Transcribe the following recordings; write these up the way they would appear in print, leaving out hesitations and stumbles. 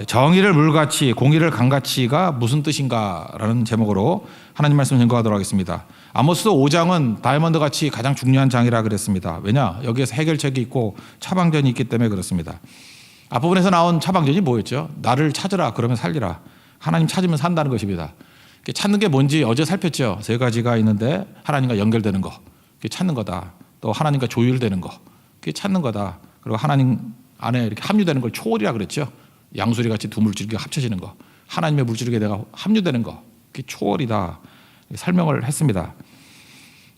정의를 물같이 공의를 강같이가 무슨 뜻인가라는 제목으로 하나님 말씀 연구하도록 하겠습니다. 아모스 5장은 다이아몬드 같이 가장 중요한 장이라 그랬습니다. 왜냐? 여기에서 해결책이 있고 처방전이 있기 때문에 그렇습니다. 앞부분에서 나온 처방전이 뭐였죠? 나를 찾으라 그러면 살리라. 하나님 찾으면 산다는 것입니다. 찾는 게 뭔지 어제 살폈죠. 세 가지가 있는데 하나님과 연결되는 거, 그게 찾는 거다. 또 하나님과 조율되는 거, 그게 찾는 거다. 그리고 하나님 안에 이렇게 합류되는 걸 초월이라 그랬죠. 양수리 같이 두 물줄기가 합쳐지는 거, 하나님의 물줄기에 내가 합류되는 거, 그게 초월이다. 설명을 했습니다.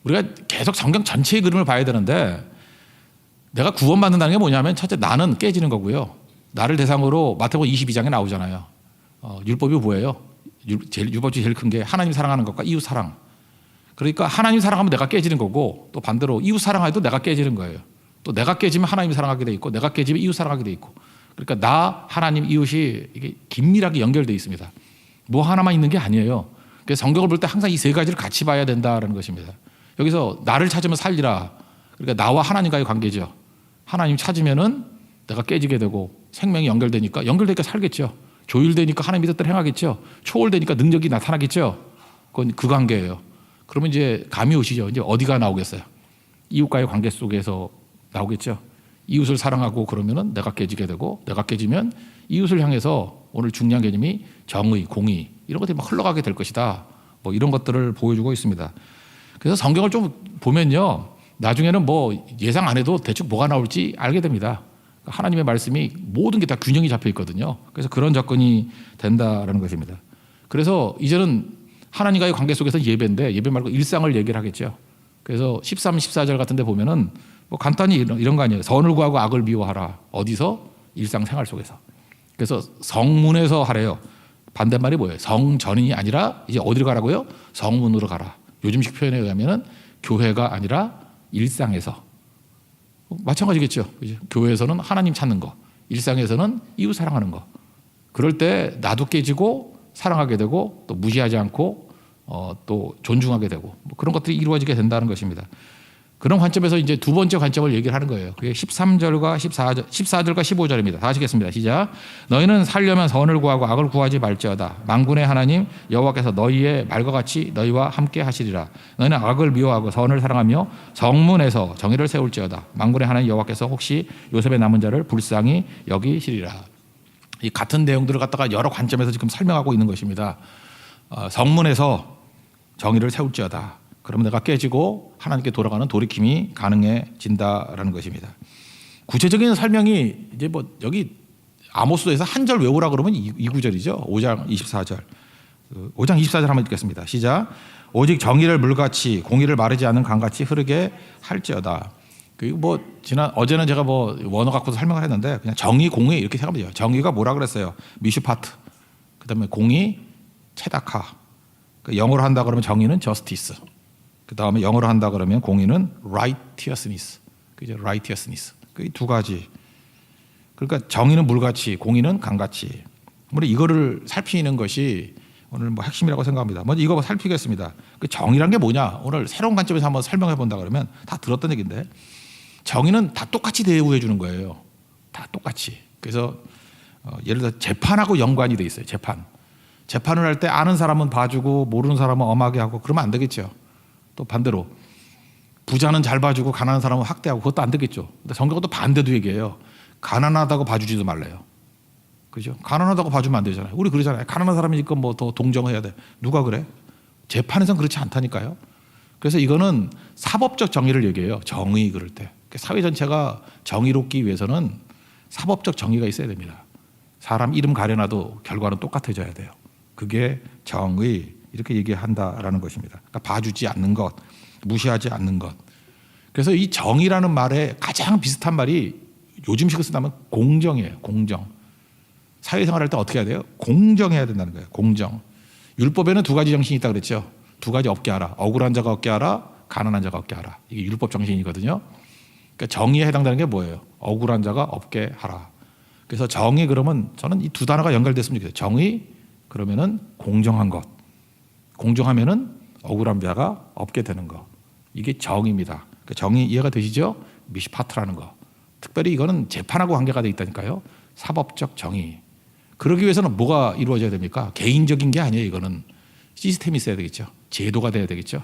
우리가 계속 성경 전체의 그림을 봐야 되는데 내가 구원받는다는 게 뭐냐면 첫째 나는 깨지는 거고요. 나를 대상으로 마태복음 22장에 나오잖아요. 율법이 뭐예요? 율법 중에 제일 큰 게 하나님 사랑하는 것과 이웃 사랑. 그러니까 하나님 사랑하면 내가 깨지는 거고 또 반대로 이웃 사랑해도 내가 깨지는 거예요. 또 내가 깨지면 하나님 사랑하게 돼 있고 내가 깨지면 이웃 사랑하게 돼 있고 그러니까 나, 하나님, 이웃이 이게 긴밀하게 연결되어 있습니다. 뭐 하나만 있는 게 아니에요. 그래서 성경을 볼 때 항상 이 세 가지를 같이 봐야 된다는 것입니다. 여기서 나를 찾으면 살리라. 그러니까 나와 하나님과의 관계죠. 하나님 찾으면은 내가 깨지게 되고 생명이 연결되니까 살겠죠. 조율되니까 하나님 믿었던 행하겠죠. 초월되니까 능력이 나타나겠죠. 그건 그 관계예요. 그러면 이제 감이 오시죠. 이제 어디가 나오겠어요? 이웃과의 관계 속에서 나오겠죠. 이웃을 사랑하고 그러면은 내가 깨지게 되고 내가 깨지면 이웃을 향해서 오늘 중요한 개념이 정의, 공의 이런 것들이 막 흘러가게 될 것이다. 뭐 이런 것들을 보여주고 있습니다. 그래서 성경을 좀 보면요. 나중에는 뭐 예상 안 해도 대충 뭐가 나올지 알게 됩니다. 하나님의 말씀이 모든 게 다 균형이 잡혀 있거든요. 그래서 그런 접근이 된다라는 것입니다. 그래서 이제는 하나님과의 관계 속에서 예배인데 예배 말고 일상을 얘기를 하겠죠. 그래서 13, 14절 같은 데 보면은 뭐 간단히 이런 거 아니에요. 선을 구하고 악을 미워하라. 어디서? 일상생활 속에서. 그래서 성문에서 하래요. 반대말이 뭐예요? 성전이 아니라 이제 어디로 가라고요? 성문으로 가라. 요즘식 표현에 의하면은 교회가 아니라 일상에서. 마찬가지겠죠. 교회에서는 하나님 찾는 거, 일상에서는 이웃 사랑하는 거. 그럴 때 나도 깨지고 사랑하게 되고 또 무시하지 않고 또 존중하게 되고 뭐 그런 것들이 이루어지게 된다는 것입니다. 그런 관점에서 이제 두 번째 관점을 얘기를 하는 거예요. 그게 13절과 14절과 15절입니다. 다 하시겠습니다. 시작. 너희는 살려면 선을 구하고 악을 구하지 말지어다. 만군의 하나님 여호와께서 너희의 말과 같이 너희와 함께 하시리라. 너희는 악을 미워하고 선을 사랑하며 정문에서 정의를 세울지어다. 만군의 하나님 여호와께서 혹시 요셉의 남은 자를 불쌍히 여기시리라. 이 같은 내용들을 갖다가 여러 관점에서 지금 설명하고 있는 것입니다. 성문에서 정의를 세울지어다. 그러면 내가 깨지고 하나님께 돌아가는 돌이킴이 가능해진다라는 것입니다. 구체적인 설명이 이제 뭐 여기 아모스에서 한 절 외우라 그러면 이 구절이죠. 5장 24절. 5장 24절 한번 읽겠습니다. 시작. 오직 정의를 물같이 공의를 마르지 않는 강같이 흐르게 할지어다. 그리고 뭐 어제는 제가 뭐 원어 갖고도 설명을 했는데 그냥 정의, 공의 이렇게 생각하면 돼요. 정의가 뭐라 그랬어요? 미슈파트. 그다음에 공의, 체다카. 영어로 한다 그러면 정의는 justice. 그 다음에 영어로 한다 그러면 공의는 righteousness. 그죠? righteousness. 그 두 가지. 그러니까 정의는 물같이, 공의는 강같이. 우리 이거를 살피는 것이 오늘 뭐 핵심이라고 생각합니다. 먼저 이거 살피겠습니다. 그 정의란 게 뭐냐? 오늘 새로운 관점에서 한번 설명해 본다 그러면 다 들었던 얘기인데 정의는 다 똑같이 대우해 주는 거예요. 다 똑같이. 그래서 예를 들어 재판하고 연관이 돼 있어요. 재판을 할 때 아는 사람은 봐주고 모르는 사람은 엄하게 하고 그러면 안 되겠죠. 또 반대로 부자는 잘 봐주고 가난한 사람은 학대하고 그것도 안 되겠죠. 근데 성경은 또 반대도 얘기해요. 가난하다고 봐주지도 말래요. 그죠? 가난하다고 봐주면 안 되잖아요. 우리 그러잖아요. 가난한 사람이니까 뭐 더 동정해야 돼. 누가 그래? 재판에서는 그렇지 않다니까요. 그래서 이거는 사법적 정의를 얘기해요. 정의 그럴 때. 사회 전체가 정의롭기 위해서는 사법적 정의가 있어야 됩니다. 사람 이름 가려놔도 결과는 똑같아져야 돼요. 그게 정의. 이렇게 얘기한다라는 것입니다. 그러니까 봐주지 않는 것, 무시하지 않는 것. 그래서 이 정의라는 말에 가장 비슷한 말이 요즘식으로 쓴다면 공정이에요. 공정. 사회생활할 때 어떻게 해야 돼요? 공정해야 된다는 거예요. 공정. 율법에는 두 가지 정신이 있다고 그랬죠. 두 가지 없게 하라. 억울한 자가 없게 하라. 가난한 자가 없게 하라. 이게 율법 정신이거든요. 그러니까 정의에 해당되는 게 뭐예요? 억울한 자가 없게 하라. 그래서 정의 그러면 저는 이 두 단어가 연결됐으면 좋겠어요. 정의 그러면은 공정한 것. 공정하면은 억울한 자가 없게 되는 거. 이게 정의입니다. 그러니까 정의 이해가 되시죠? 미시파트라는 거. 특별히 이거는 재판하고 관계가 돼 있다니까요. 사법적 정의. 그러기 위해서는 뭐가 이루어져야 됩니까? 개인적인 게 아니에요. 이거는 시스템이 있어야 되겠죠. 제도가 돼야 되겠죠.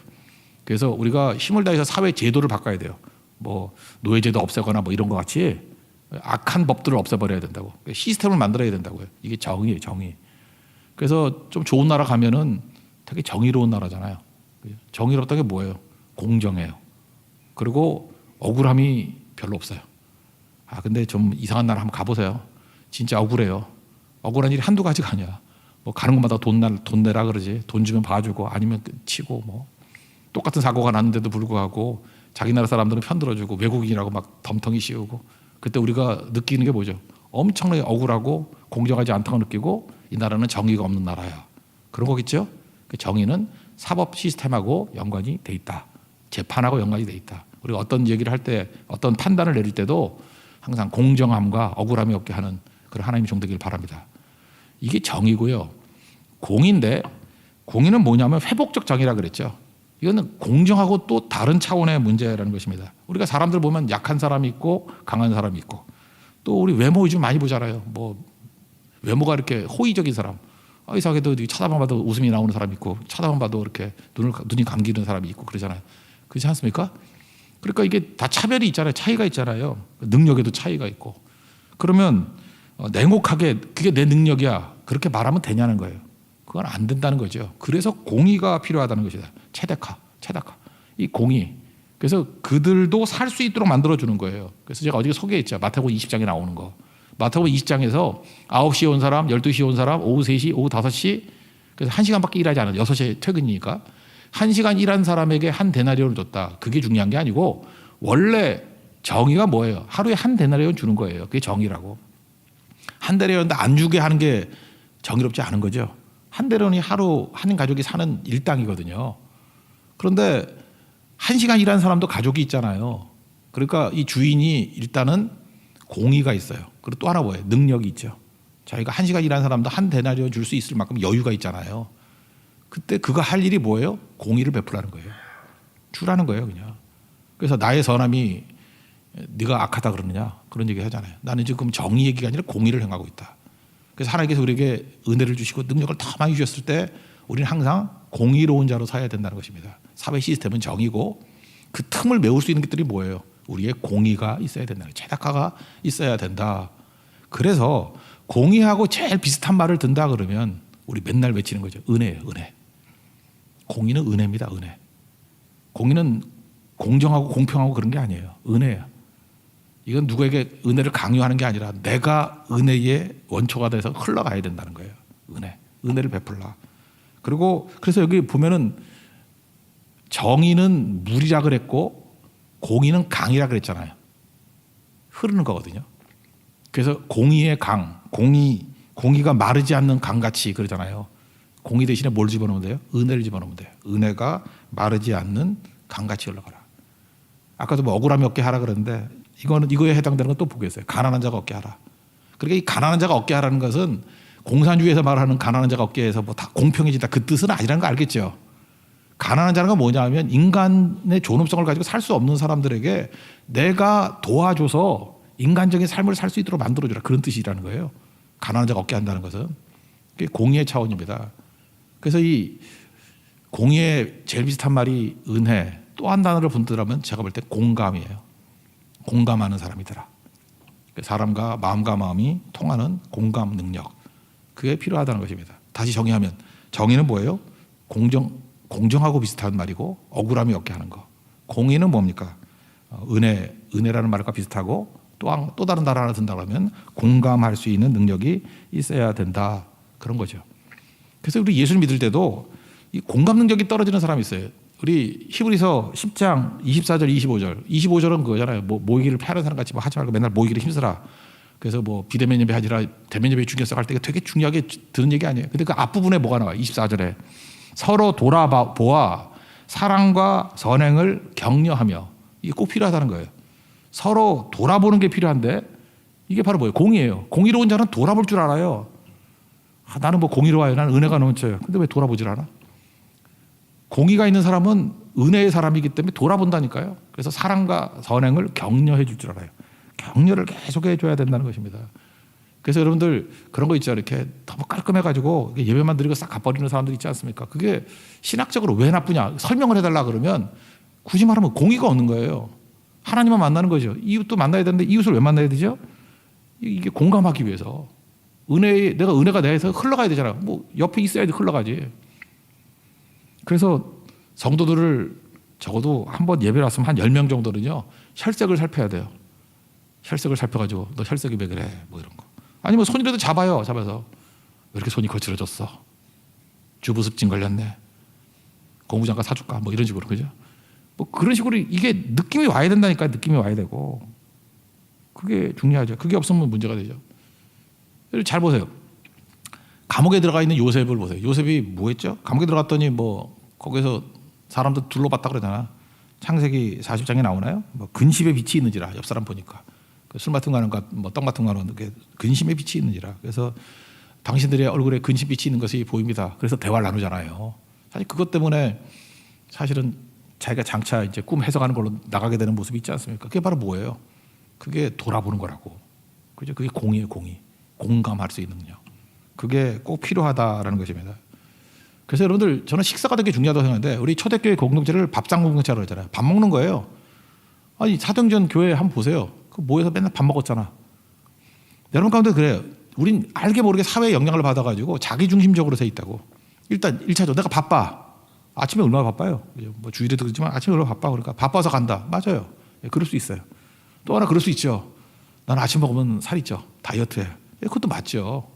그래서 우리가 힘을 다해서 사회 제도를 바꿔야 돼요. 뭐 노예제도 없애거나 뭐 이런 것 같이 악한 법들을 없애버려야 된다고. 시스템을 만들어야 된다고요. 이게 정의예요, 정의. 그래서 좀 좋은 나라 가면은 되게 정의로운 나라잖아요. 정의롭다는 게 뭐예요? 공정해요. 그리고 억울함이 별로 없어요. 아 근데 좀 이상한 나라 한번 가보세요. 진짜 억울해요. 억울한 일이 한두 가지가 아니야. 뭐 가는 곳마다 돈 내라 그러지. 돈 주면 봐주고 아니면 치고 뭐 똑같은 사고가 났는데도 불구하고 자기 나라 사람들은 편들어주고 외국인이라고 막 덤텅이 씌우고 그때 우리가 느끼는 게 뭐죠? 엄청나게 억울하고 공정하지 않다고 느끼고 이 나라는 정의가 없는 나라야. 그런 거겠죠? 그 정의는 사법 시스템하고 연관이 돼 있다. 재판하고 연관이 돼 있다. 우리가 어떤 얘기를 할 때 어떤 판단을 내릴 때도 항상 공정함과 억울함이 없게 하는 그런 하나님의 종되길 바랍니다. 이게 정의고요. 공인데 공의는 뭐냐면 회복적 정의라 그랬죠. 이거는 공정하고 또 다른 차원의 문제라는 것입니다. 우리가 사람들 보면 약한 사람이 있고 강한 사람이 있고 또 우리 외모 요즘 많이 보잖아요. 뭐 외모가 이렇게 호의적인 사람, 이상하게도 쳐다만 봐도 웃음이 나오는 사람이 있고 쳐다만 봐도 이렇게 눈이 감기는 사람이 있고 그러잖아요. 그렇지 않습니까? 그러니까 이게 다 차별이 있잖아요. 차이가 있잖아요. 능력에도 차이가 있고. 그러면 냉혹하게 그게 내 능력이야 그렇게 말하면 되냐는 거예요. 그건 안 된다는 거죠. 그래서 공의가 필요하다는 것이다. 체데카. 이 공의. 그래서 그들도 살 수 있도록 만들어주는 거예요. 그래서 제가 어디에 소개했죠. 마태복음 20장에 나오는 거. 마태복음 20장에서 9시에 온 사람, 12시에 온 사람, 오후 3시, 오후 5시 그래서 1시간밖에 일하지 않아요. 6시에 퇴근이니까 1시간 일한 사람에게 한 데나리온을 줬다. 그게 중요한 게 아니고 원래 정의가 뭐예요? 하루에 한 데나리온 주는 거예요. 그게 정의라고. 한 데나리온도 안 주게 하는 게 정의롭지 않은 거죠. 한 데나리온이 하루 한 가족이 사는 일당이거든요. 그런데 1시간 일하는 사람도 가족이 있잖아요. 그러니까 이 주인이 일단은 공의가 있어요. 그리고 또 하나 뭐예요? 능력이 있죠. 자기가 1시간 일하는 사람도 한 데나리온 줄 수 있을 만큼 여유가 있잖아요. 그때 그가 할 일이 뭐예요? 공의를 베풀라는 거예요. 주라는 거예요, 그냥. 그래서 나의 선함이 네가 악하다 그러느냐 그런 얘기 하잖아요. 나는 지금 정의 얘기가 아니라 공의를 행하고 있다. 그래서 하나님께서 우리에게 은혜를 주시고 능력을 더 많이 주셨을 때 우리는 항상 공의로운 자로 서야 된다는 것입니다. 사회 시스템은 정의고 그 틈을 메울 수 있는 것들이 뭐예요? 우리의 공의가 있어야 된다. 체다카가 있어야 된다. 그래서 공의하고 제일 비슷한 말을 든다 그러면 우리 맨날 외치는 거죠. 은혜예요. 은혜. 공의는 은혜입니다. 은혜. 공의는 공정하고 공평하고 그런 게 아니에요. 은혜예요. 이건 누구에게 은혜를 강요하는 게 아니라 내가 은혜의 원초가 돼서 흘러가야 된다는 거예요. 은혜. 은혜를 베풀라. 그리고 그래서 여기 보면은 정의는 물이라 그랬고 공의는 강이라 그랬잖아요. 흐르는 거거든요. 그래서 공의의 강, 공의가 마르지 않는 강같이 그러잖아요. 공의 대신에 뭘 집어넣으면 돼요? 은혜를 집어넣으면 돼요. 은혜가 마르지 않는 강같이 흘러가라. 아까도 뭐 억울함이 없게 하라 그랬는데 이거에 해당되는 건 또 보겠어요. 가난한 자가 없게 하라. 그러니까 이 가난한 자가 없게 하라는 것은 공산주의에서 말하는 가난한 자가 없게 해서 뭐 다 공평해진다 그 뜻은 아니라는 거 알겠죠. 가난한 자가 뭐냐면 인간의 존엄성을 가지고 살 수 없는 사람들에게 내가 도와줘서 인간적인 삶을 살 수 있도록 만들어주라 그런 뜻이라는 거예요. 가난한 자가 없게 한다는 것은 그게 공의의 차원입니다. 그래서 이 공의의 제일 비슷한 말이 은혜. 또 한 단어를 분들하면 제가 볼 때 공감이에요. 공감하는 사람이더라. 사람과 마음과 마음이 통하는 공감 능력. 그게 필요하다는 것입니다. 다시 정의하면 정의는 뭐예요? 공정하고 비슷한 말이고 억울함이 없게 하는 거. 공의는 뭡니까? 은혜라는 말과 비슷하고 또 다른 단어 하나 든다고 하면 공감할 수 있는 능력이 있어야 된다. 그런 거죠. 그래서 우리 예수를 믿을 때도 이 공감 능력이 떨어지는 사람이 있어요. 우리 히브리서 10장 24절 25절 25절은 그거잖아요. 뭐 모이기를 패하는 사람 같이 뭐 하지 말고 맨날 모이기를 힘쓰라. 그래서 뭐 비대면 예배 아니라 대면 예배 중요성 할 때 되게 중요하게 드는 얘기 아니에요. 근데 그 앞부분에 뭐가 나와요? 24절에 서로 돌아보아 사랑과 선행을 격려하며 이게 꼭 필요하다는 거예요. 서로 돌아보는 게 필요한데 이게 바로 뭐예요? 공의예요. 공의로운 자는 돌아볼 줄 알아요. 나는 뭐 공의로워요. 나는 은혜가 넘쳐요. 근데 왜 돌아보질 않아? 공의가 있는 사람은 은혜의 사람이기 때문에 돌아본다니까요. 그래서 사랑과 선행을 격려해 줄 줄 알아요. 격려를 계속 해줘야 된다는 것입니다. 그래서 여러분들 그런 거 있죠. 이렇게 너무 깔끔해가지고 예배만 드리고 싹 가버리는 사람들 있지 않습니까? 그게 신학적으로 왜 나쁘냐 설명을 해달라 그러면 굳이 말하면 공의가 없는 거예요. 하나님만 만나는 거죠. 이웃도 만나야 되는데 이웃을 왜 만나야 되죠? 이게 공감하기 위해서. 내가 은혜가 내에서 흘러가야 되잖아. 뭐 옆에 있어야지 흘러가지. 그래서 성도들을 적어도 한번 예배 왔으면 한 10명 정도는요. 혈색을 살펴야 돼요. 혈색을 살펴가지고 너 혈색이 왜 그래? 뭐 이런 거. 아니면 손이라도 잡아서 왜 이렇게 손이 거칠어졌어? 주부습진 걸렸네. 고무장갑 사줄까? 뭐 이런 식으로 그죠? 뭐 그런 식으로 이게 느낌이 와야 된다니까. 느낌이 와야 되고 그게 중요하죠. 그게 없으면 문제가 되죠. 잘 보세요. 감옥에 들어가 있는 요셉을 보세요. 요셉이 뭐 했죠? 감옥에 들어갔더니 뭐 거기서 사람들 둘러봤다 그러잖아. 창세기 40장에 나오나요? 뭐 근심의 빛이 있는지라 옆 사람 보니까 술 같은 거 하는 뭐떡 같은 거 하는 게 근심의 빛이 있는지라. 그래서 당신들의 얼굴에 근심 빛이 있는 것이 보입니다. 그래서 대화를 나누잖아요. 사실 그것 때문에 사실은 자기가 장차 이제 꿈 해석하는 걸로 나가게 되는 모습이 있지 않습니까? 그게 바로 뭐예요? 그게 돌아보는 거라고. 그죠? 그게 공의예요, 공의. 공감할 수 있는 능력. 그게 꼭 필요하다라는 것입니다. 그래서 여러분들 저는 식사가 되게 중요하다고 생각하는데 우리 초대교회 공동체를 밥상 공동체라고 그러잖아요. 밥 먹는 거예요. 아니 사도행전 교회 한번 보세요. 그 모여서 맨날 밥 먹었잖아. 여러분 가운데 그래요. 우린 알게 모르게 사회의 영향을 받아가지고 자기중심적으로 돼 있다고. 일단 1차적으로 내가 바빠. 아침에 얼마나 바빠요. 뭐 주일에도 그렇지만 아침에 얼마나 바빠. 그러니까 바빠서 간다. 맞아요. 예, 그럴 수 있어요. 또 하나 그럴 수 있죠. 나는 아침 먹으면 살 있죠. 다이어트해. 예, 그것도 맞죠.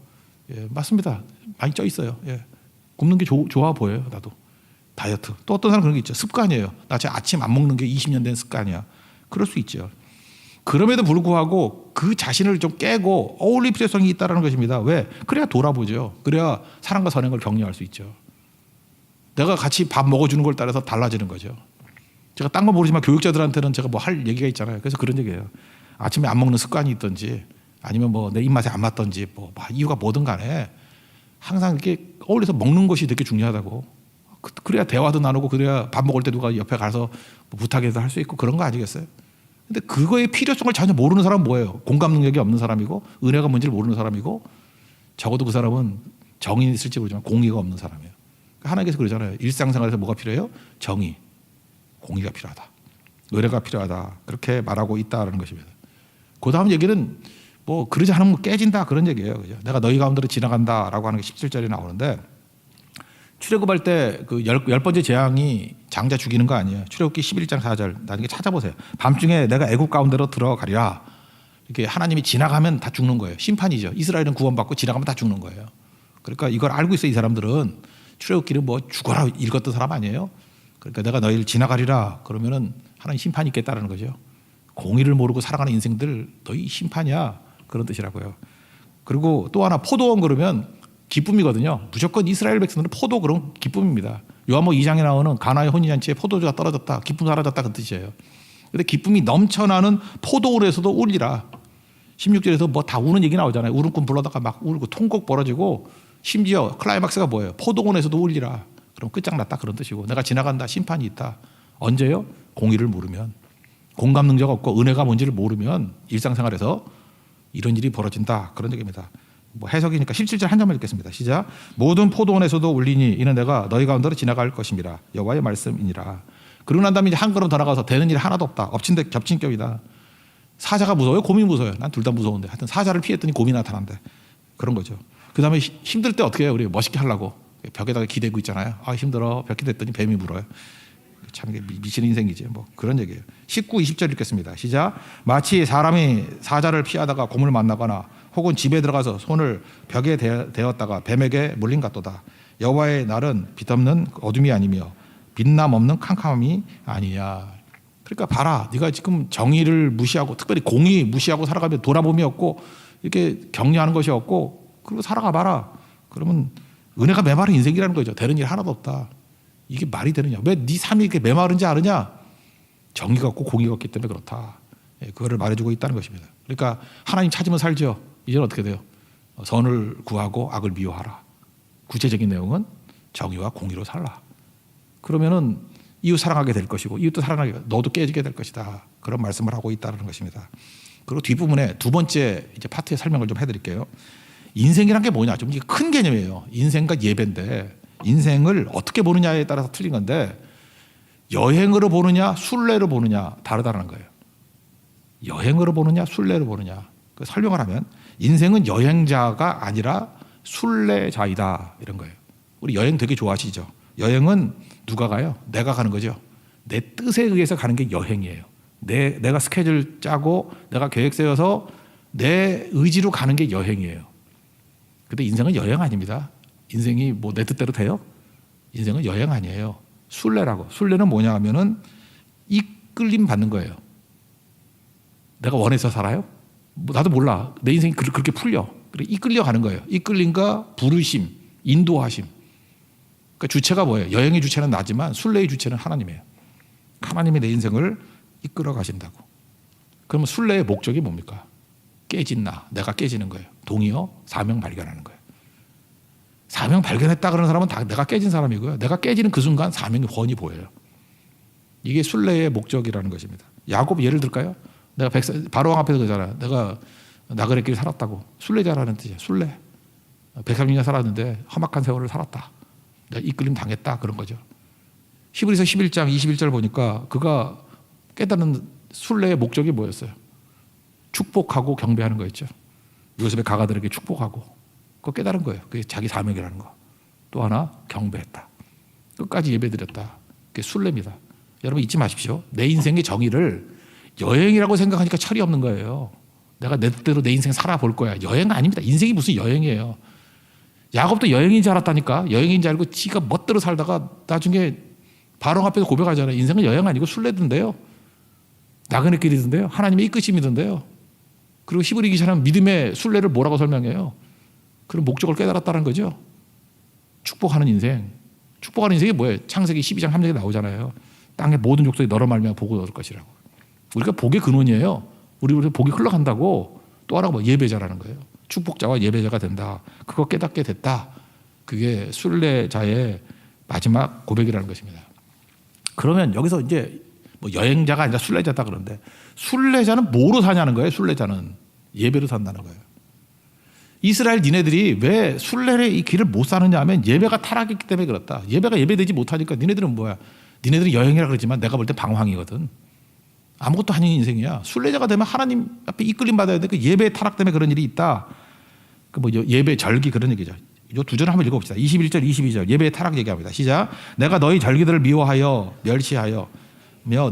예, 맞습니다. 많이 쪄 있어요. 예. 굶는 게 좋아 보여요. 나도. 다이어트. 또 어떤 사람 그런 게 있죠. 습관이에요. 나 지금 아침 안 먹는 게 20년 된 습관이야. 그럴 수 있죠. 그럼에도 불구하고 그 자신을 좀 깨고 어울릴 필요성이 있다는 것입니다. 왜? 그래야 돌아보죠. 그래야 사랑과 선행을 격려할 수 있죠. 내가 같이 밥 먹어주는 걸 따라서 달라지는 거죠. 제가 딴 건 모르지만 교육자들한테는 제가 뭐 할 얘기가 있잖아요. 그래서 그런 얘기예요. 아침에 안 먹는 습관이 있든지 아니면 뭐 내 입맛에 안 맞든지 뭐 이유가 뭐든 간에 항상 이렇게 어울려서 먹는 것이 되게 중요하다고. 그래야 대화도 나누고 그래야 밥 먹을 때 누가 옆에 가서 뭐 부탁해서 할 수 있고 그런 거 아니겠어요? 근데 그거의 필요성을 전혀 모르는 사람은 뭐예요? 공감 능력이 없는 사람이고 은혜가 뭔지를 모르는 사람이고 적어도 그 사람은 정의는 있을지 모르지만 공의가 없는 사람이에요. 하나님께서 그러잖아요. 일상생활에서 뭐가 필요해요? 정의, 공의가 필요하다. 은혜가 필요하다. 그렇게 말하고 있다는 것입니다. 그 다음 얘기는 뭐 그러지 않으면 깨진다 그런 얘기예요. 그죠? 내가 너희 가운데로 지나간다라고 하는 게 17절에 나오는데 출애굽할 때 그 열 번째 재앙이 장자 죽이는 거 아니에요. 출애굽기 11장 4절 나중에 찾아보세요. 밤중에 내가 애굽 가운데로 들어가리라. 이렇게 하나님이 지나가면 다 죽는 거예요. 심판이죠. 이스라엘은 구원받고 지나가면 다 죽는 거예요. 그러니까 이걸 알고 있어 이 사람들은. 출애굽기를 뭐 죽어라 읽었던 사람 아니에요. 그러니까 내가 너희를 지나가리라 그러면은 하나님 심판이 있겠다는 거죠. 공의를 모르고 살아가는 인생들 너희 심판이야 그런 뜻이라고요. 그리고 또 하나 포도원 그러면 기쁨이거든요. 무조건 이스라엘 백성들은 포도 그런 기쁨입니다. 요한복음 2장에 나오는 가나의 혼인잔치에 포도주가 떨어졌다, 기쁨 사라졌다 그 뜻이에요. 그런데 기쁨이 넘쳐나는 포도원에서도 울리라. 16절에서 뭐 다 우는 얘기 나오잖아요. 울음꾼 불러다가 막 울고 통곡 벌어지고 심지어 클라이막스가 뭐예요? 포도원에서도 울리라. 그럼 끝장났다 그런 뜻이고 내가 지나간다 심판이 있다. 언제요? 공의를 모르면 공감 능력 없고 은혜가 뭔지를 모르면 일상생활에서 이런 일이 벌어진다 그런 얘기입니다. 뭐 해석이니까 17절 한 장만 읽겠습니다. 시작. 모든 포도원에서도 울리니 이는 내가 너희 가운데로 지나갈 것임이라 여호와의 말씀이니라. 그러고 난 다음에 이제 한 걸음 더 나가서 되는 일이 하나도 없다. 엎친 데 겹친 격이다. 사자가 무서워요? 곰이 무서워요? 난 둘 다 무서운데 하여튼 사자를 피했더니 곰이 나타난대. 그런 거죠. 그 다음에 힘들 때 어떻게 해요? 우리 멋있게 하려고 벽에다가 기대고 있잖아요. 아 힘들어. 벽 기댔더니 뱀이 물어요. 참 미친 인생이지. 뭐 그런 얘기예요. 19, 20절 읽겠습니다. 시작. 마치 사람이 사자를 피하다가 곰을 만나거나 혹은 집에 들어가서 손을 벽에 대었다가 뱀에게 물린 같도다. 여호와의 날은 빛 없는 어둠이 아니며 빛남 없는 캄캄함이 아니냐. 그러니까 봐라. 네가 지금 정의를 무시하고 특별히 공의 무시하고 살아가면 돌아봄이 없고 이렇게 격려하는 것이 없고 그리고 살아가 봐라. 그러면 은혜가 메마른 인생이라는 거죠. 되는 일 하나도 없다. 이게 말이 되느냐? 왜 네 삶이 이렇게 메마른지 아느냐? 정의가 없고 공의가 없기 때문에 그렇다. 그거를 말해주고 있다는 것입니다. 그러니까 하나님 찾으면 살죠. 이제는 어떻게 돼요? 선을 구하고 악을 미워하라. 구체적인 내용은 정의와 공의로 살라. 그러면은 이웃 사랑하게 될 것이고 이웃도 사랑하게 너도 깨지게 될 것이다. 그런 말씀을 하고 있다는 것입니다. 그리고 뒷부분에 두 번째 이제 파트의 설명을 좀 해드릴게요. 인생이란 게 뭐냐? 좀 큰 개념이에요. 인생과 예배인데 인생을 어떻게 보느냐에 따라서 틀린 건데 여행으로 보느냐 순례로 보느냐 다르다는 거예요. 여행으로 보느냐 순례로 보느냐. 그 설명을 하면 인생은 여행자가 아니라 순례자이다 이런 거예요. 우리 여행 되게 좋아하시죠? 여행은 누가 가요? 내가 가는 거죠. 내 뜻에 의해서 가는 게 여행이에요. 내가 스케줄 짜고 내가 계획 세워서 내 의지로 가는 게 여행이에요. 근데 인생은 여행 아닙니다. 인생이 뭐 내 뜻대로 돼요? 인생은 여행 아니에요. 순례라고. 순례는 뭐냐 하면은 이끌림 받는 거예요. 내가 원해서 살아요? 뭐 나도 몰라. 내 인생이 그렇게 풀려. 그래 이끌려 가는 거예요. 이끌림과 부르심, 인도하심. 그러니까 주체가 뭐예요? 여행의 주체는 나지만 순례의 주체는 하나님이에요. 하나님이 내 인생을 이끌어 가신다고. 그러면 순례의 목적이 뭡니까? 깨진 내가 깨지는 거예요. 동의어 사명 발견하는 거예요. 사명 발견했다 그러는 사람은 다 내가 깨진 사람이고요. 내가 깨지는 그 순간 사명이 훤히 보여요. 이게 순례의 목적이라는 것입니다. 야곱 예를 들까요? 내가 바로왕 앞에서 그러잖아요. 내가 나그네길 살았다고. 순례자라는 뜻이에요. 순례. 130년 살았는데 험악한 세월을 살았다. 내가 이끌림 당했다 그런 거죠. 히브리서 11장 21절 보니까 그가 깨닫는 순례의 목적이 뭐였어요? 축복하고 경배하는 거였죠. 요셉의 가가들에게 축복하고 그거 깨달은 거예요. 그게 자기 사명이라는 거. 또 하나 경배했다. 끝까지 예배드렸다. 그게 순례입니다. 여러분 잊지 마십시오. 내 인생의 정의를 여행이라고 생각하니까 철이 없는 거예요. 내가 내 뜻대로 내 인생 살아볼 거야. 여행 아닙니다. 인생이 무슨 여행이에요. 야곱도 여행인 줄 알았다니까. 여행인 줄 알고 지가 멋대로 살다가 나중에 바로 앞에서 고백하잖아요. 인생은 여행 아니고 순례던데요. 나그네길이던데요. 하나님의 이끄심이던데요. 그리고 히브리 기자는 믿음의 순례를 뭐라고 설명해요? 그런 목적을 깨달았다는 거죠. 축복하는 인생. 축복하는 인생이 뭐예요? 창세기 12장 3절에 나오잖아요. 땅의 모든 족속이 너로 말미암아 복을 얻을 것이라고. 우리가 복의 근원이에요. 우리 복이 흘러간다고. 또 하나가 뭐 예배자라는 거예요. 축복자와 예배자가 된다. 그거 깨닫게 됐다. 그게 순례자의 마지막 고백이라는 것입니다. 그러면 여기서 이제 뭐 여행자가 아니라 순례자다 그러는데 순례자는 뭐로 사냐는 거예요. 순례자는 예배로 산다는 거예요. 이스라엘 니네들이 왜 순례의 이 길을 못 사느냐 하면 예배가 타락했기 때문에 그렇다. 예배가 예배되지 못하니까 니네들은 뭐야. 니네들은 여행이라 그러지만 내가 볼 때 방황이거든. 아무것도 아닌 인생이야. 순례자가 되면 하나님 앞에 이끌림 받아야 돼. 그 예배 타락 때문에 그런 일이 있다. 그 뭐 예배 절기 그런 얘기죠. 이 두 절을 한번 읽어봅시다. 21절 22절 예배의 타락 얘기합니다. 시작. 내가 너희 절기들을 미워하여 멸시하여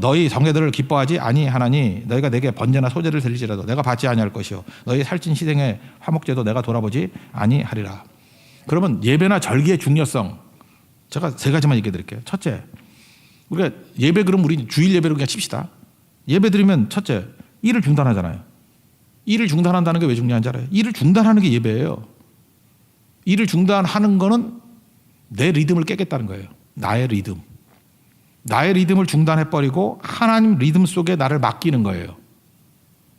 너희 정례들을 기뻐하지 아니하나니 너희가 내게 번제나 소제를 드릴지라도 내가 받지 아니할 것이요 너희 살찐 희생의 화목제도 내가 돌아보지 아니하리라. 그러면 예배나 절기의 중요성 제가 세 가지만 얘기해 드릴게요. 첫째, 우리가 예배 그럼 우리 주일 예배로 그냥 칩시다. 예배 드리면 첫째, 일을 중단하잖아요. 일을 중단한다는 게 왜 중요한지 알아요? 일을 중단하는 게 예배예요. 일을 중단하는 거는 내 리듬을 깨겠다는 거예요. 나의 리듬. 나의 리듬을 중단해버리고 하나님 리듬 속에 나를 맡기는 거예요.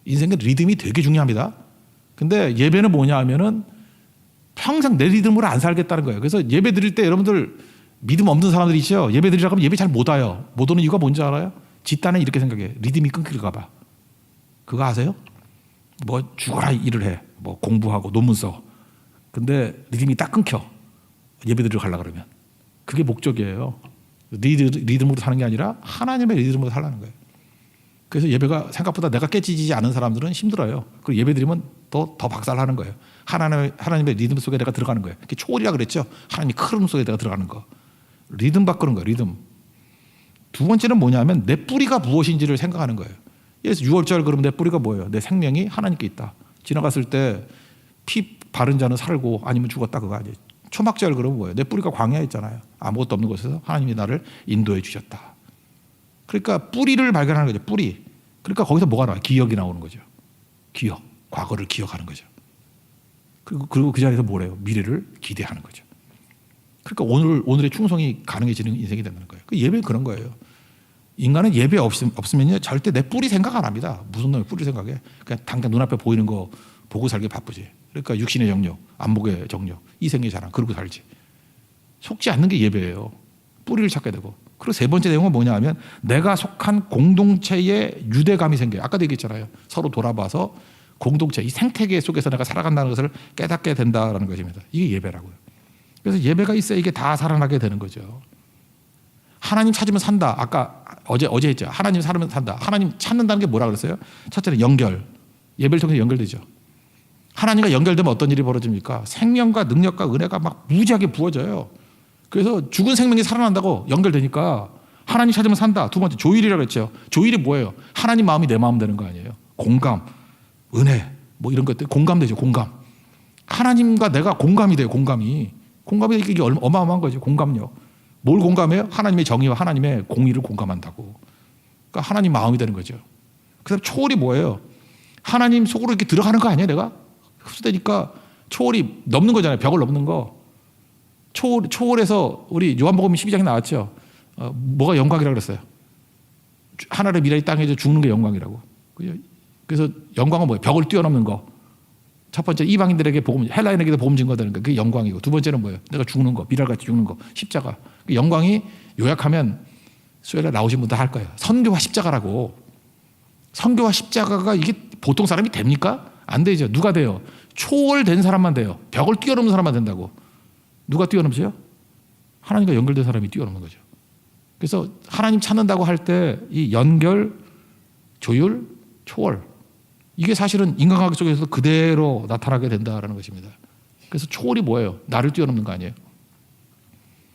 인생의 리듬이 되게 중요합니다. 근데 예배는 뭐냐 하면은 평생 내 리듬으로 안 살겠다는 거예요. 그래서 예배 드릴 때 여러분들 믿음 없는 사람들이 있죠. 예배 드리라고 하면 예배 잘 못 와요. 못 오는 이유가 뭔지 알아요? 집단은 이렇게 생각해. 리듬이 끊길까 봐. 그거 아세요? 뭐 죽어라 일을 해. 뭐 공부하고 논문 써. 근데 리듬이 딱 끊겨. 예배 드리러 가려고 그러면. 그게 목적이에요. 리듬으로 사는 게 아니라 하나님의 리듬으로 살라는 거예요. 그래서 예배가 생각보다 내가 깨지지 않은 사람들은 힘들어요. 그리고 예배 드리면 더 박살나는 거예요. 하나님의 리듬 속에 내가 들어가는 거예요. 그게 초월이라 그랬죠. 하나님의 흐름 속에 내가 들어가는 거. 리듬 바꾸는 거예요. 리듬. 두 번째는 뭐냐면 내 뿌리가 무엇인지를 생각하는 거예요. 예수 6월절 그러면 내 뿌리가 뭐예요? 내 생명이 하나님께 있다. 지나갔을 때 피 바른 자는 살고 아니면 죽었다 그거 아니에요. 초막절 그러면 뭐예요? 내 뿌리가 광야에 있잖아요. 아무것도 없는 곳에서 하나님이 나를 인도해 주셨다. 그러니까 뿌리를 발견하는 거죠. 뿌리. 그러니까 거기서 뭐가 나와요? 기억이 나오는 거죠. 기억. 과거를 기억하는 거죠. 그리고 그 자리에서 뭐래요? 미래를 기대하는 거죠. 그러니까 오늘의 충성이 가능해지는 인생이 된다는 거예요. 그 예배는 그런 거예요. 인간은 예배 없으면요 절대 내 뿌리 생각 안 합니다. 무슨 놈의 뿌리 생각해? 그냥 당장 눈앞에 보이는 거 보고 살기 바쁘지. 그러니까 육신의 정욕, 안목의 정욕, 이생의 자랑 그러고 살지. 속지 않는 게 예배예요. 뿌리를 찾게 되고 그리고 세 번째 내용은 뭐냐 하면 내가 속한 공동체의 유대감이 생겨요. 아까도 얘기했잖아요. 서로 돌아봐서 공동체, 이 생태계 속에서 내가 살아간다는 것을 깨닫게 된다는 것입니다. 이게 예배라고요. 그래서 예배가 있어야 이게 다 살아나게 되는 거죠. 하나님 찾으면 산다. 아까 어제 했죠. 하나님 찾으면 산다. 하나님 찾는다는 게 뭐라 그랬어요? 첫째는 연결. 예배를 통해서 연결되죠. 하나님과 연결되면 어떤 일이 벌어집니까? 생명과 능력과 은혜가 막 무지하게 부어져요. 그래서 죽은 생명이 살아난다고 연결되니까 하나님 찾으면 산다. 두 번째 조율이라고 했죠. 조율이 뭐예요? 하나님 마음이 내 마음 되는 거 아니에요. 공감, 은혜 뭐 이런 것들 공감되죠. 공감. 하나님과 내가 공감이 돼요. 공감이 이게 어마어마한 거죠. 공감력. 뭘 공감해요? 하나님의 정의와 하나님의 공의를 공감한다고. 그러니까 하나님 마음이 되는 거죠. 그다음 초월이 뭐예요? 하나님 속으로 이렇게 들어가는 거 아니에요? 내가 흡수되니까 초월이 넘는 거잖아요. 벽을 넘는 거. 초월에서 우리 요한복음 12장에 나왔죠. 뭐가 영광이라고 그랬어요? 하늘의 미래 이 땅에 죽는 게 영광이라고. 그래서 영광은 뭐예요? 벽을 뛰어넘는 거. 첫 번째 이방인들에게 헬라인에게도 복음 증거되는 거. 그게 영광이고 두 번째는 뭐예요? 내가 죽는 거, 미랄같이 죽는 거, 십자가. 그 영광이 요약하면 수요일에 나오신 분들 할 거예요. 선교와 십자가라고. 선교와 십자가가 이게 보통 사람이 됩니까? 안 되죠. 누가 돼요? 초월된 사람만 돼요. 벽을 뛰어넘는 사람만 된다고. 누가 뛰어넘어요? 하나님과 연결된 사람이 뛰어넘는 거죠. 그래서 하나님 찾는다고 할 때 이 연결, 조율, 초월 이게 사실은 인간관계 속에서 그대로 나타나게 된다는 것입니다. 그래서 초월이 뭐예요? 나를 뛰어넘는 거 아니에요?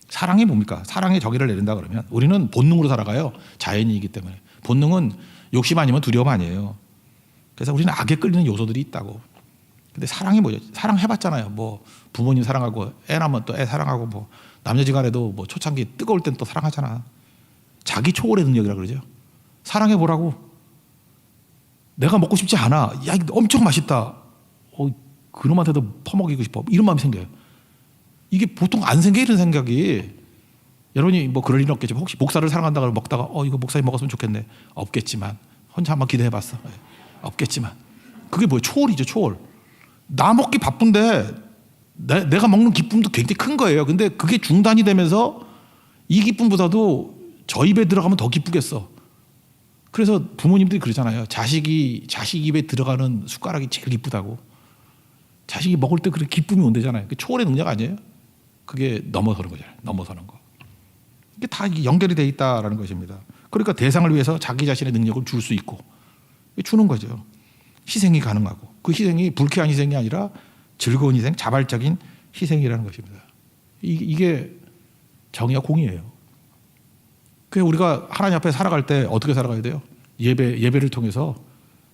사랑이 뭡니까? 사랑의 정의를 내린다 그러면 우리는 본능으로 살아가요. 자연이기 때문에. 본능은 욕심 아니면 두려움 아니에요. 그래서 우리는 악에 끌리는 요소들이 있다고. 근데 사랑이 뭐죠? 사랑해봤잖아요. 뭐 부모님 사랑하고 애 낳으면 또 애 사랑하고 뭐 남녀지간에도 뭐 초창기 뜨거울 땐 또 사랑하잖아. 자기 초월의 능력이라고 그러죠. 사랑해보라고. 내가 먹고 싶지 않아. 야 이거 엄청 맛있다. 그놈한테도 퍼먹이고 싶어. 이런 마음이 생겨요. 이게 보통 안 생겨 이런 생각이. 여러분이 뭐 그럴 일은 없겠지만 혹시 목사를 사랑한다고 먹다가 이거 목사님 먹었으면 좋겠네. 없겠지만 혼자 한번 기대해봤어. 없겠지만 그게 뭐예요? 초월이죠. 초월. 나 먹기 바쁜데 내가 먹는 기쁨도 굉장히 큰 거예요. 근데 그게 중단이 되면서 이 기쁨보다도 저 입에 들어가면 더 기쁘겠어. 그래서 부모님들이 그러잖아요. 자식 입에 들어가는 숟가락이 제일 기쁘다고. 자식이 먹을 때 그렇게 기쁨이 온대잖아요. 그게 초월의 능력 아니에요? 그게 넘어서는 거잖아요. 넘어서는 거. 이게 다 연결이 돼 있다라는 것입니다. 그러니까 대상을 위해서 자기 자신의 능력을 줄 수 있고 주는 거죠. 희생이 가능하고 그 희생이 불쾌한 희생이 아니라 즐거운 희생, 자발적인 희생이라는 것입니다. 이게 정의와 공의예요. 그래서 우리가 하나님 앞에 살아갈 때 어떻게 살아가야 돼요? 예배를 통해서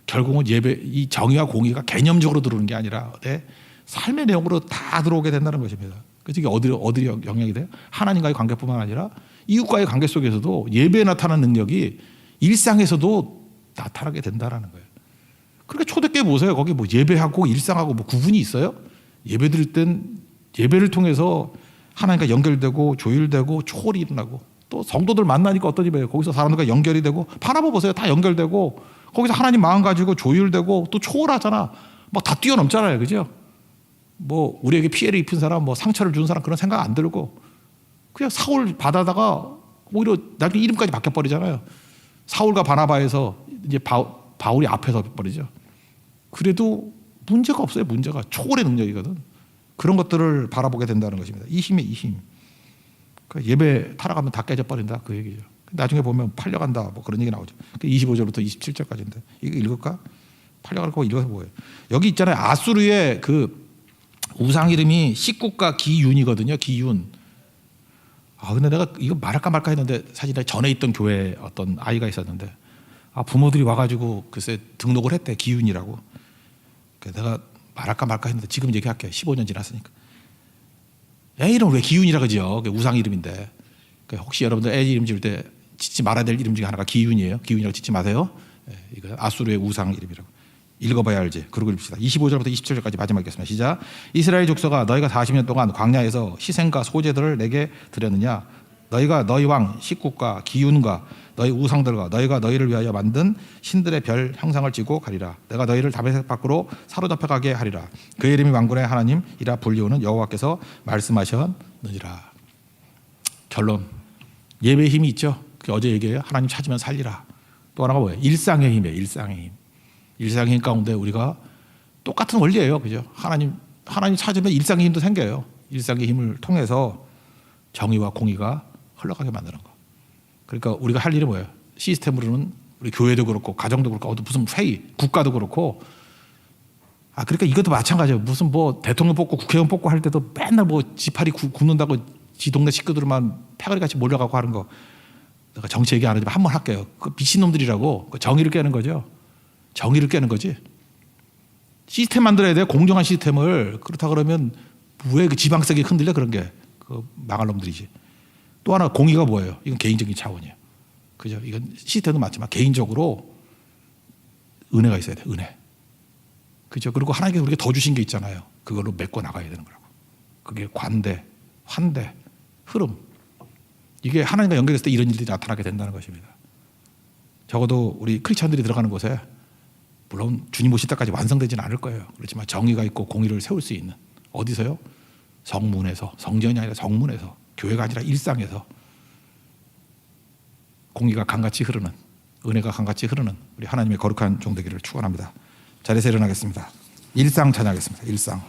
결국은 이 정의와 공의가 개념적으로 들어오는 게 아니라 내 삶의 내용으로 다 들어오게 된다는 것입니다. 그래서 이게 어디 영향이 돼요? 하나님과의 관계뿐만 아니라 이웃과의 관계 속에서도 예배에 나타나는 능력이 일상에서도 나타나게 된다는 거예요. 그러니까 초대교회 보세요. 거기 뭐 예배하고 일상하고 뭐 구분이 있어요? 예배 드릴 땐 예배를 통해서 하나님과 연결되고 조율되고 초월이 일어나고 또 성도들 만나니까 어떤 일이에요? 거기서 사람들과 연결이 되고 바라봐 보세요. 다 연결되고 거기서 하나님 마음 가지고 조율되고 또 초월하잖아. 막 다 뛰어넘잖아요. 그죠? 뭐 우리에게 피해를 입힌 사람, 뭐 상처를 준 사람 그런 생각 안 들고 그냥 사울 받아다가 오히려 나중에 이름까지 바뀌어버리잖아요. 사울과 바나바에서 이제 바울이 앞에 서 버리죠. 그래도 문제가 없어요. 문제가 초월의 능력이거든. 그런 것들을 바라보게 된다는 것입니다. 이 힘이 이 힘. 그러니까 예배 타락하면 다 깨져버린다 그 얘기죠. 나중에 보면 팔려간다 뭐 그런 얘기 나오죠. 25절부터 27절까지인데 이거 읽을까? 팔려갈 거 읽어서 뭐예요? 여기 있잖아요. 아수르의 그 우상 이름이 식국과 기윤이거든요. 기윤. 근데 내가 이거 말할까 말까 했는데 사실 전에 있던 교회에 어떤 아이가 있었는데 부모들이 와가지고 글쎄 등록을 했대. 기윤이라고. 그래서 내가 말할까 말까 했는데 지금 얘기할게. 15년 지났으니까. 애 이름 왜 기윤이라 그러죠? 우상 이름인데. 혹시 여러분들 애 이름 지을 때 짓지 말아야 될 이름 중에 하나가 기윤이에요. 기윤이라고 짓지 마세요. 이거 아수르의 우상 이름이라고. 읽어봐야 알지. 그러고 읽읍시다. 25절부터 27절까지 마지막 읽겠습니다. 시작. 이스라엘 족속아 너희가 40년 동안 광야에서 희생과 소제들을 내게 드렸느냐. 너희가 너희 왕 식국과 기윤과 너희 우상들과 너희가 너희를 위하여 만든 신들의 별 형상을 지고 가리라. 내가 너희를 다메섹 밖으로 사로잡혀 가게 하리라. 그의 이름이 만군의 하나님이라 불리우는 여호와께서 말씀하셨느니라. 결론. 예배의 힘이 있죠. 그게 어제 얘기해요. 하나님 찾으면 살리라. 또 하나가 뭐예요? 일상의 힘이에요. 일상의 힘. 일상의 힘 가운데 우리가 똑같은 원리예요. 그죠? 하나님 찾으면 일상의 힘도 생겨요. 일상의 힘을 통해서 정의와 공의가 흘러가게 만드는 거. 그러니까 우리가 할 일이 뭐예요? 시스템으로는 우리 교회도 그렇고 가정도 그렇고 무슨 회의, 국가도 그렇고 그러니까 이것도 마찬가지예요. 무슨 뭐 대통령 뽑고 국회의원 뽑고 할 때도 맨날 뭐 지파리 굽는다고 지 동네 식구들만 패거리 같이 몰려가고 하는 거. 내가 정치 얘기 안 하지만 한 번 할게요. 그 미친놈들이라고 그 정의를 깨는 거죠. 정의를 깨는 거지. 시스템 만들어야 돼요. 공정한 시스템을. 그렇다 그러면 왜 그 지방세계 흔들려 그런 게 그 망할 놈들이지. 또 하나 공의가 뭐예요? 이건 개인적인 차원이에요. 그죠? 이건 시스템도 맞지만 개인적으로 은혜가 있어야 돼. 은혜. 그죠? 그리고 하나님께서 우리가 더 주신 게 있잖아요. 그걸로 메꿔 나가야 되는 거라고. 그게 관대, 환대, 흐름. 이게 하나님과 연결됐을 때 이런 일들이 나타나게 된다는 것입니다. 적어도 우리 크리스천들이 들어가는 곳에 물론 주님 오실 때까지 완성되지는 않을 거예요. 그렇지만 정의가 있고 공의를 세울 수 있는 어디서요? 성문에서, 성전이 아니라 성문에서, 교회가 아니라 일상에서 공의가 강같이 흐르는, 은혜가 강같이 흐르는 우리 하나님의 거룩한 종 되기를 축원합니다. 자리에서 일어나겠습니다. 일상 찬양하겠습니다. 일상.